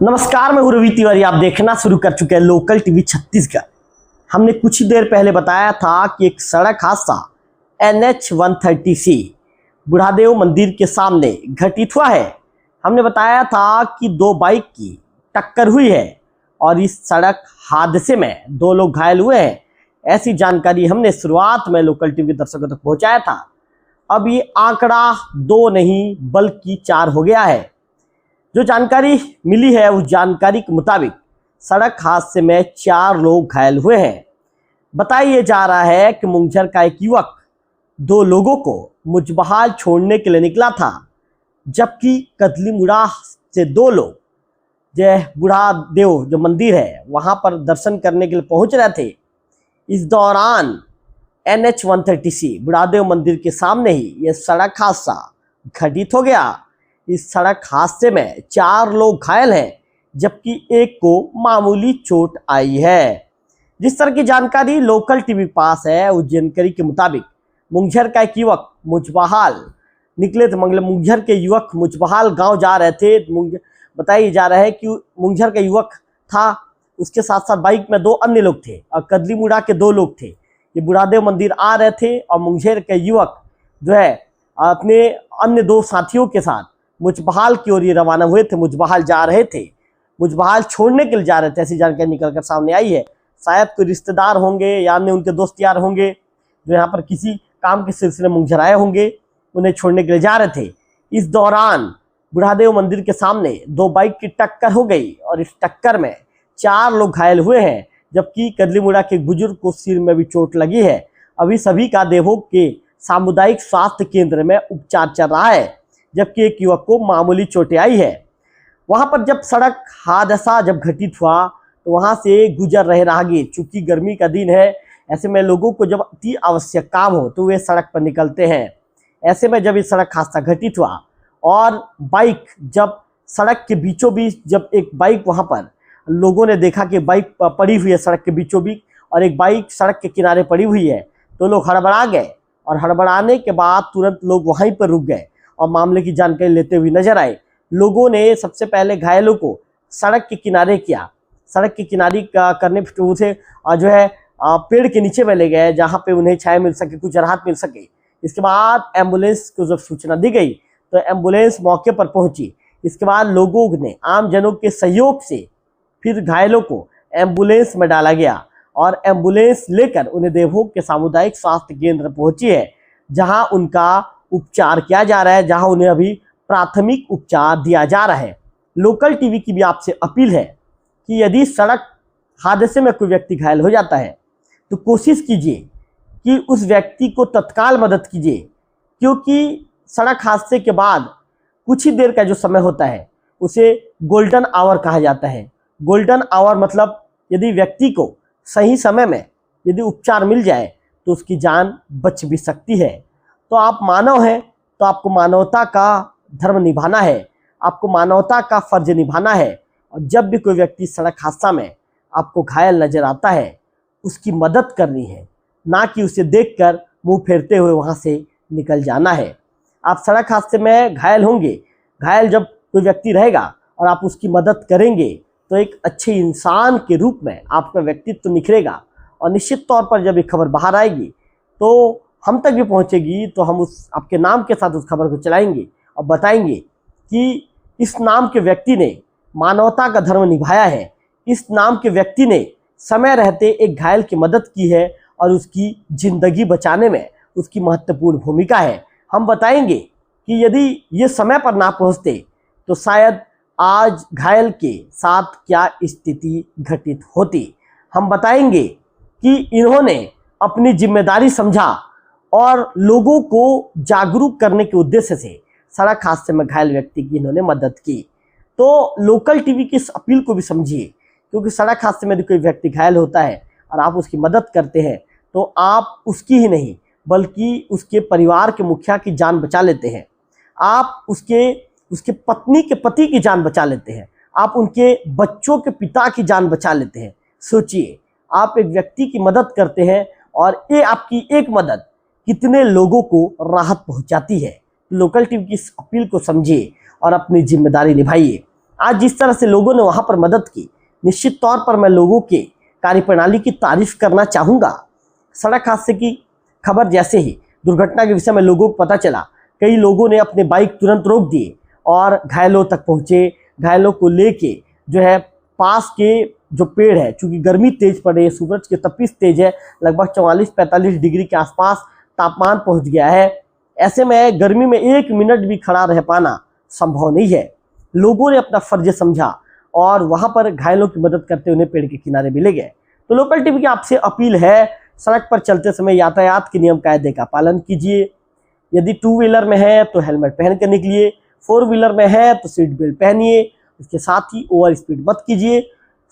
नमस्कार, मैं हूं रवि तिवारी। आप देखना शुरू कर चुके हैं लोकल टीवी छत्तीसगढ़। हमने कुछ ही देर पहले बताया था कि एक सड़क हादसा NH 130C बुढ़ादेव मंदिर के सामने घटित हुआ है। हमने बताया था कि दो बाइक की टक्कर हुई है और इस सड़क हादसे में दो लोग घायल हुए हैं। ऐसी जानकारी हमने शुरुआत में लोकल टीवी दर्शकों तक पहुंचाया था। अब ये आंकड़ा 2 नहीं बल्कि 4 हो गया है। जो जानकारी मिली है उस जानकारी के मुताबिक सड़क हादसे में 4 लोग घायल हुए हैं। बताया जा रहा है कि मुंगझर का एक युवक 2 लोगों को मुजबहाल छोड़ने के लिए निकला था, जबकि कदलीमुड़ा से 2 लोग जय बुढ़ादेव जो मंदिर है वहां पर दर्शन करने के लिए पहुंच रहे थे। इस दौरान NH 130C बुढ़ादेव मंदिर के सामने ही यह सड़क हादसा घटित हो गया। इस सड़क हादसे में 4 लोग घायल हैं, जबकि एक को मामूली चोट आई है। जिस तरह की जानकारी लोकल टीवी पास है उस जानकारी के मुताबिक मुंगझर का एक युवक मुजबहाल निकले थे। मुंगझर के युवक मुजबहाल गांव जा रहे थे। बताया जा रहा है कि मुंगझर का युवक था, उसके साथ साथ बाइक में 2 अन्य लोग थे और कदलीमुड़ा के 2 लोग थे। ये बुढ़ादेव मंदिर आ रहे थे और मुंगझर के युवक जो है अपने अन्य 2 साथियों के साथ मुजबहाल की ओर ये रवाना हुए थे। मुजबहाल जा रहे थे, मुजबहाल छोड़ने के लिए जा रहे थे, ऐसी जानकारी निकलकर सामने आई है। शायद कोई रिश्तेदार होंगे या अन्य उनके दोस्त यार होंगे जो यहाँ पर किसी काम के सिलसिले में मुंगझर आए होंगे, उन्हें छोड़ने के लिए जा रहे थे। इस दौरान बुढ़ादेव मंदिर के सामने 2 बाइक की टक्कर हो गई और इस टक्कर में 4 लोग घायल हुए हैं, जबकि कदलीमुड़ा के एक बुजुर्ग को सिर में भी चोट लगी है। अभी सभी का देवभोग के सामुदायिक स्वास्थ्य केंद्र में उपचार चल रहा है, जबकि एक युवक को मामूली चोटें आई है। वहां पर जब सड़क हादसा जब घटित हुआ तो वहां से गुजर रहे राहगीर, चूंकि गर्मी का दिन है, ऐसे में लोगों को जब अति आवश्यक काम हो तो वे सड़क पर निकलते हैं। ऐसे में जब ये सड़क हादसा घटित हुआ और बाइक जब सड़क के बीचों बीच, जब एक बाइक वहां पर लोगों ने देखा कि बाइक पड़ी हुई है सड़क के बीचों बीच और एक बाइक सड़क के किनारे पड़ी हुई है, तो लोग हड़बड़ा गए और हड़बड़ाने के बाद तुरंत लोग वहीं पर रुक गए और मामले की जानकारी लेते हुए नजर आए। लोगों ने सबसे पहले घायलों को सड़क के किनारे किया। सड़क के किनारे करने से जो है पेड़ के नीचे में ले गए, जहां पे उन्हें छाया मिल सके, कुछ राहत मिल सके। इसके बाद एम्बुलेंस को जब सूचना दी गई तो एम्बुलेंस मौके पर पहुंची। इसके बाद लोगों ने आम जनों के सहयोग से फिर घायलों को एम्बुलेंस में डाला गया और एम्बुलेंस लेकर उन्हें देवभोग के सामुदायिक स्वास्थ्य केंद्र पहुंची है, जहां उनका उपचार किया जा रहा है, जहां उन्हें अभी प्राथमिक उपचार दिया जा रहा है। लोकल टीवी की भी आपसे अपील है कि यदि सड़क हादसे में कोई व्यक्ति घायल हो जाता है तो कोशिश कीजिए कि उस व्यक्ति को तत्काल मदद कीजिए, क्योंकि सड़क हादसे के बाद कुछ ही देर का जो समय होता है उसे गोल्डन आवर कहा जाता है। गोल्डन आवर मतलब यदि व्यक्ति को सही समय में यदि उपचार मिल जाए तो उसकी जान बच भी सकती है। तो आप मानव हैं तो आपको मानवता का धर्म निभाना है, आपको मानवता का फर्ज निभाना है। और जब भी कोई व्यक्ति सड़क हादसा में आपको घायल नजर आता है उसकी मदद करनी है, ना कि उसे देखकर मुंह फेरते हुए वहां से निकल जाना है। आप सड़क हादसे में घायल होंगे, घायल जब कोई व्यक्ति रहेगा और आप उसकी मदद करेंगे तो एक अच्छे इंसान के रूप में आपका व्यक्तित्व निखरेगा और निश्चित तौर पर जब ये खबर बाहर आएगी तो हम तक भी पहुंचेगी, तो हम उस आपके नाम के साथ उस खबर को चलाएंगे और बताएंगे कि इस नाम के व्यक्ति ने मानवता का धर्म निभाया है, इस नाम के व्यक्ति ने समय रहते एक घायल की मदद की है और उसकी जिंदगी बचाने में उसकी महत्वपूर्ण भूमिका है। हम बताएंगे कि यदि ये समय पर ना पहुंचते तो शायद आज घायल के साथ क्या स्थिति घटित होती। हम बताएंगे कि इन्होंने अपनी जिम्मेदारी समझा और लोगों को जागरूक करने के उद्देश्य से सड़क हादसे में घायल व्यक्ति की इन्होंने मदद की। तो लोकल टीवी की इस अपील को भी समझिए, क्योंकि सड़क हादसे में यदि कोई व्यक्ति घायल होता है और आप उसकी मदद करते हैं तो आप उसकी ही नहीं बल्कि उसके परिवार के मुखिया की जान बचा लेते हैं, आप उसके पत्नी के पति की जान बचा लेते हैं, आप उनके बच्चों के पिता की जान बचा लेते हैं। सोचिए, आप एक व्यक्ति की मदद करते हैं और ये आपकी एक मदद कितने लोगों को राहत पहुंचाती है। लोकल टीवी की इस अपील को समझिए और अपनी जिम्मेदारी निभाइए। आज जिस तरह से लोगों ने वहां पर मदद की, निश्चित तौर पर मैं लोगों के कार्यप्रणाली की तारीफ करना चाहूँगा। सड़क हादसे की खबर जैसे ही दुर्घटना के विषय में लोगों को पता चला, कई लोगों ने अपने बाइक तुरंत रोक दिए और घायलों तक पहुंचे। घायलों को लेके जो है पास के जो पेड़ है, चूंकि गर्मी तेज पड़ रही है, सूरज की तपिश तेज है, लगभग 44-45 डिग्री के आसपास तापमान पहुंच गया है। ऐसे में गर्मी में 1 मिनट भी खड़ा रह पाना संभव नहीं है। लोगों ने अपना फर्ज समझा और वहां पर घायलों की मदद करते हुए पेड़ के किनारे भी ले गए। तो लोकल टीवी की आपसे अपील है, सड़क पर चलते समय यातायात के नियम कायदे का पालन कीजिए। यदि 2 व्हीलर में है तो हेलमेट पहन कर निकलिए, 4 व्हीलर में है तो सीट बेल्ट पहनिए। इसके साथ ही ओवर स्पीड मत कीजिए।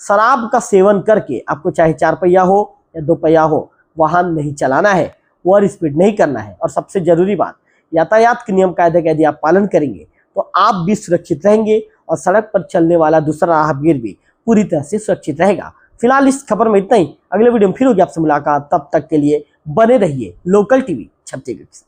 शराब का सेवन करके आपको चाहे 4 पहिया हो या 2 पहिया हो, वाहन नहीं चलाना है, ओवर स्पीड नहीं करना है। और सबसे जरूरी बात, यातायात के नियम कायदे का यदि आप पालन करेंगे तो आप भी सुरक्षित रहेंगे और सड़क पर चलने वाला दूसरा राहगीर भी पूरी तरह से सुरक्षित रहेगा। फिलहाल इस खबर में इतना ही। अगले वीडियो में फिर होगी आपसे मुलाकात, तब तक के लिए बने रहिए लोकल टीवी छत्तीसगढ़।